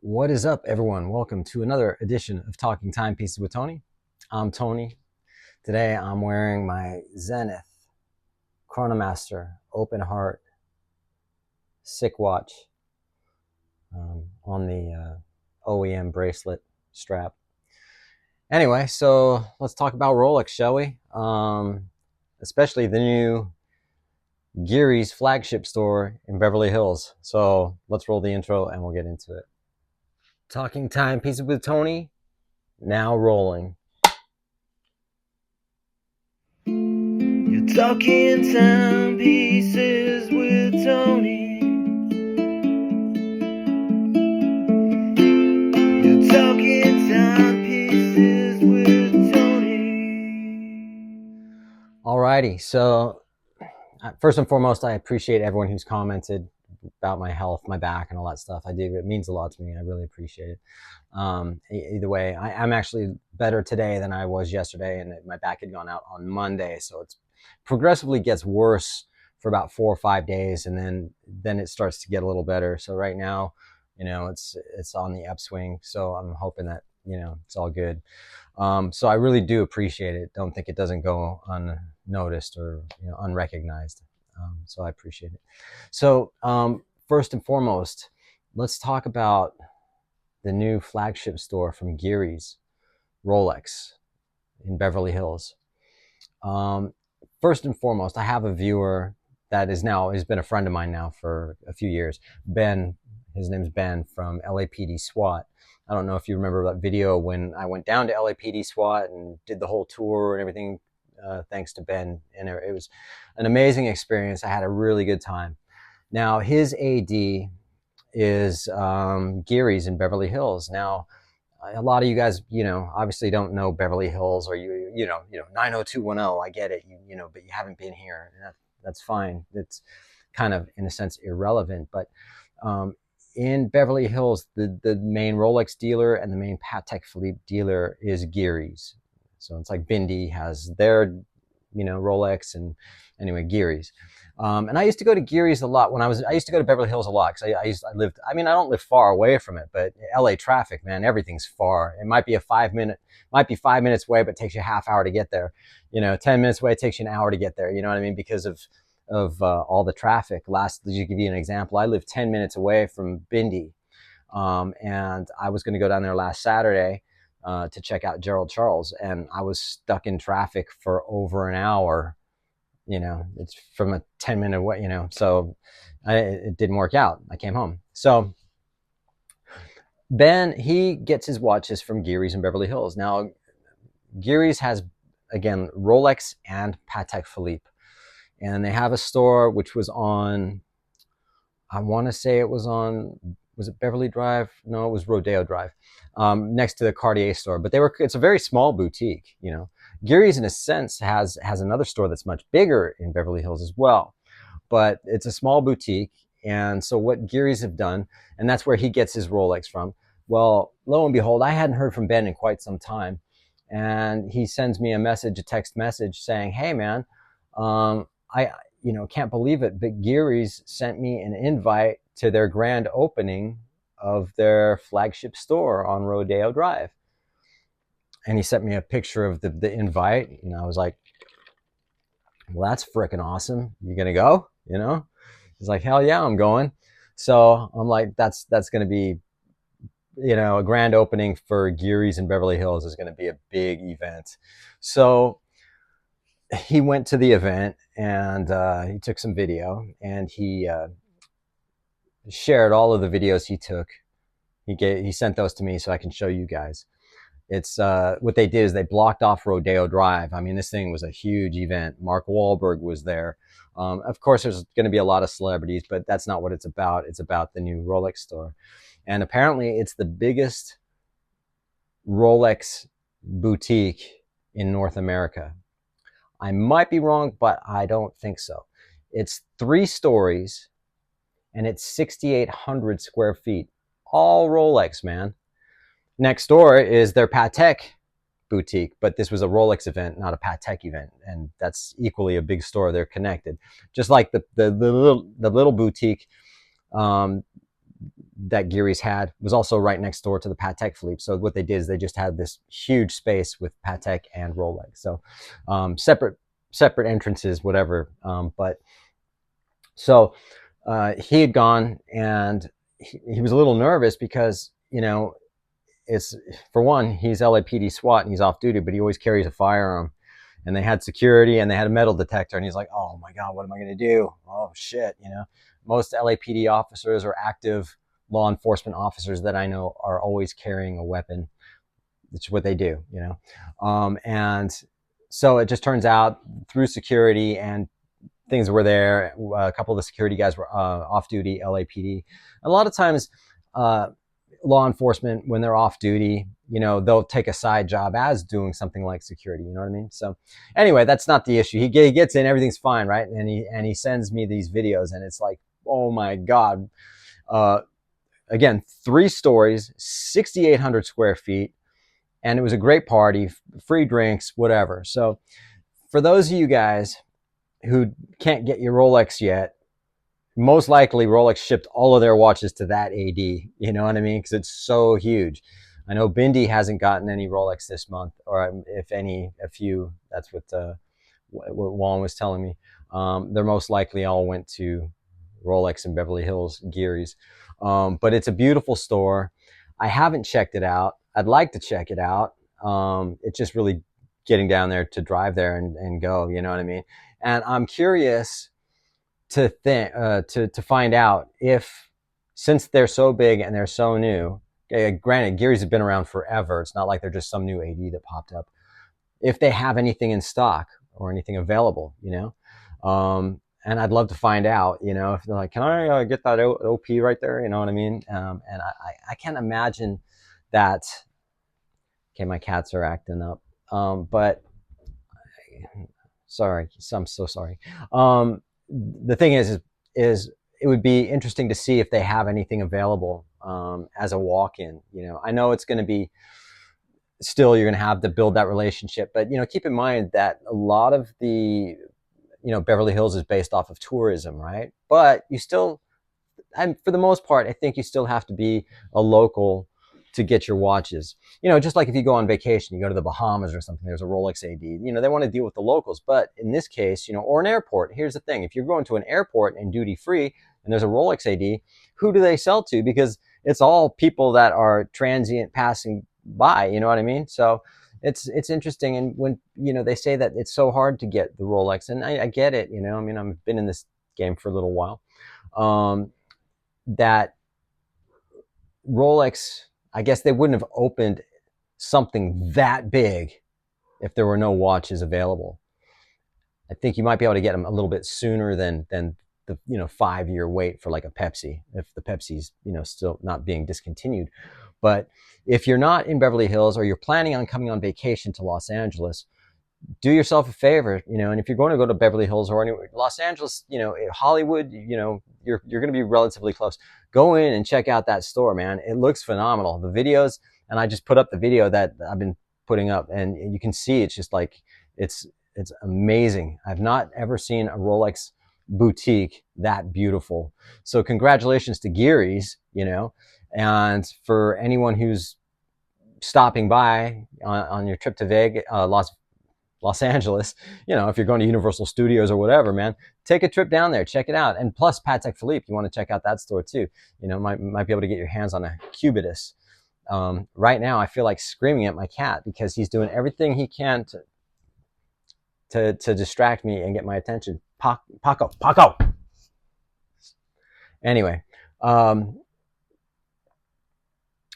What is up, everyone? Welcome to another edition of Talking Timepieces with Tony. I'm Tony. Today I'm wearing my Zenith Chronomaster Open Heart SICK watch on the OEM bracelet strap. Anyway, so let's talk about Rolex, shall we? Especially the new Gearies flagship store in Beverly Hills. So let's roll the intro and we'll get into it. Talking Timepieces with Tony, now rolling. You're talking timepieces with Tony. You're talking timepieces with Tony. Alrighty, so first and foremost, I appreciate everyone who's commented about my health, my back, and all that stuff. I do. It means a lot to me. I really appreciate it. Either way, I'm actually better today than I was yesterday, and my back had gone out on Monday, so it's progressively gets worse for about 4 or 5 days, and then it starts to get a little better. So right now, it's on the upswing. So I'm hoping that it's all good. So I really do appreciate it. Don't think it doesn't go unnoticed or unrecognized. So I appreciate it. So first and foremost, let's talk about the new flagship store from Gearies, Rolex, in Beverly Hills. First and foremost, I have a viewer that has been a friend of mine now for a few years. Ben, his name's Ben from LAPD SWAT. I don't know if you remember that video when I went down to LAPD SWAT and did the whole tour and everything, thanks to Ben. And it was an amazing experience. I had a really good time. Now, his AD is Gearies in Beverly Hills. Now, a lot of you guys, obviously don't know Beverly Hills, or you know 90210. I get it, but you haven't been here. That's fine. It's kind of, in a sense, irrelevant. But in Beverly Hills, the main Rolex dealer and the main Patek Philippe dealer is Gearies. So it's like Bindi has their, Rolex, and anyway, Gearies. And I used to go to Gearies a lot I used to go to Beverly Hills a lot because I don't live far away from it, but LA traffic, man, everything's far. It might be 5 minutes away, but it takes you a half hour to get there. 10 minutes away, it takes you an hour to get there. You know what I mean? Because of all the traffic. To give you an example, I live 10 minutes away from Bindi. And I was going to go down there last Saturday to check out Gerald Charles, and I was stuck in traffic for over an hour. It's from a 10-minute way, so it didn't work out. I came home. So Ben, he gets his watches from Gearies in Beverly Hills. Now, Gearies has, again, Rolex and Patek Philippe. And they have a store which was on, I want to say it was on, was it Beverly Drive? No, it was Rodeo Drive, next to the Cartier store. But it's a very small boutique, Gearies, in a sense, has another store that's much bigger in Beverly Hills as well. But it's a small boutique. And so what Gearies have done, and that's where he gets his Rolex from. Well, lo and behold, I hadn't heard from Ben in quite some time. And he sends me a text message saying, hey, man, I can't believe it, but Gearies sent me an invite to their grand opening of their flagship store on Rodeo Drive. And he sent me a picture of the invite. I was like, well, that's freaking awesome. You gonna go? He's like, hell yeah, I'm going. So I'm like, that's going to be, a grand opening for Gearies in Beverly Hills is going to be a big event. So he went to the event and he took some video, and he shared all of the videos he took. He sent those to me so I can show you guys. It's what they did is they blocked off Rodeo Drive. I mean, this thing was a huge event. Mark Wahlberg was there. Of course, there's going to be a lot of celebrities, but that's not what it's about. It's about the new Rolex store. And apparently it's the biggest Rolex boutique in North America. I might be wrong, but I don't think so. It's 3 stories and it's 6,800 square feet. All Rolex, man. Next door is their Patek boutique, but this was a Rolex event, not a Patek event, and that's equally a big store. They're connected, just like the little boutique that Gearies had was also right next door to the Patek Philippe. So what they did is they just had this huge space with Patek and Rolex. So separate entrances, whatever. But so he had gone, and he was a little nervous because, it's, for one, he's LAPD SWAT and he's off duty, but he always carries a firearm. And they had security and they had a metal detector, and he's like, "Oh my God, what am I going to do? Oh shit!" Most LAPD officers or active law enforcement officers that I know are always carrying a weapon. It's what they do. And so it just turns out, through security and things were there. A couple of the security guys were off duty, LAPD. A lot of times, law enforcement, when they're off duty, they'll take a side job as doing something like security. You know what I mean? So anyway, that's not the issue. He gets in, everything's fine, right? And he sends me these videos, and it's like, oh my God. Again, 3 stories, 6,800 square feet, and it was a great party, free drinks, whatever. So for those of you guys who can't get your Rolex yet, most likely Rolex shipped all of their watches to that AD. You know what I mean? Because it's so huge. I know Bindi hasn't gotten any Rolex this month, or if any, a few. That's what Juan was telling me. They're most likely all went to Rolex in Beverly Hills, Gearies. But it's a beautiful store. I haven't checked it out. I'd like to check it out. It's just really getting down there to drive there and go. You know what I mean? And I'm curious to find out if, since they're so big and they're so new, granted, Gearys have been around forever. It's not like they're just some new AD that popped up. If they have anything in stock or anything available, and I'd love to find out, if they're like, can I get that OP right there? You know what I mean? And I can't imagine that. Okay, my cats are acting up. But sorry, I'm so sorry. The thing is it would be interesting to see if they have anything available as a walk-in. I know it's going to be, still, you're going to have to build that relationship, but keep in mind that a lot of the Beverly Hills is based off of tourism, right? But you still, and for the most part, I think you still have to be a local to get your watches. Just like if you go on vacation, you go to the Bahamas or something, there's a Rolex AD. They want to deal with the locals. But in this case, or an airport, here's the thing. If you're going to an airport and duty free and there's a Rolex AD, who do they sell to? Because it's all people that are transient passing by, you know what I mean? So it's interesting. And when, they say that it's so hard to get the Rolex, and I get it, I've been in this game for a little while. That Rolex, I guess they wouldn't have opened something that big if there were no watches available. I think you might be able to get them a little bit sooner than the 5-year wait for like a Pepsi, if the Pepsi's still not being discontinued. But if you're not in Beverly Hills, or you're planning on coming on vacation to Los Angeles, do yourself a favor, and if you're going to go to Beverly Hills or anywhere, Los Angeles, Hollywood, you're going to be relatively close. Go in and check out that store, man. It looks phenomenal. The videos, and I just put up the video that I've been putting up, and you can see it's just like, it's amazing. I've not ever seen a Rolex boutique that beautiful. So congratulations to Gearies, and for anyone who's stopping by on your trip to Vegas, Los Angeles, if you're going to Universal Studios or whatever, man, take a trip down there, check it out. And plus Patek Philippe, you want to check out that store too. Might be able to get your hands on a Cubitus. Right now, I feel like screaming at my cat because he's doing everything he can to distract me and get my attention. Paco. Anyway,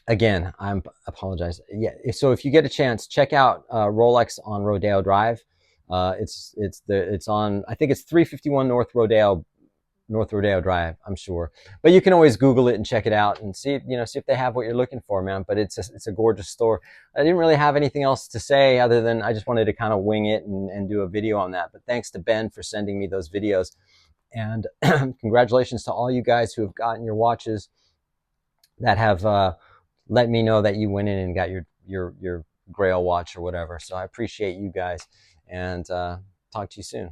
again, I apologize. Yeah, so if you get a chance, check out Rolex on Rodeo Drive. It's on, I think it's 351 North Rodeo Drive, I'm sure. But you can always Google it and check it out and see if they have what you're looking for, man. But it's a gorgeous store. I didn't really have anything else to say other than I just wanted to kind of wing it and do a video on that. But thanks to Ben for sending me those videos. And congratulations to all you guys who have gotten your watches that have let me know that you went in and got your Grail watch or whatever. So I appreciate you guys, and talk to you soon.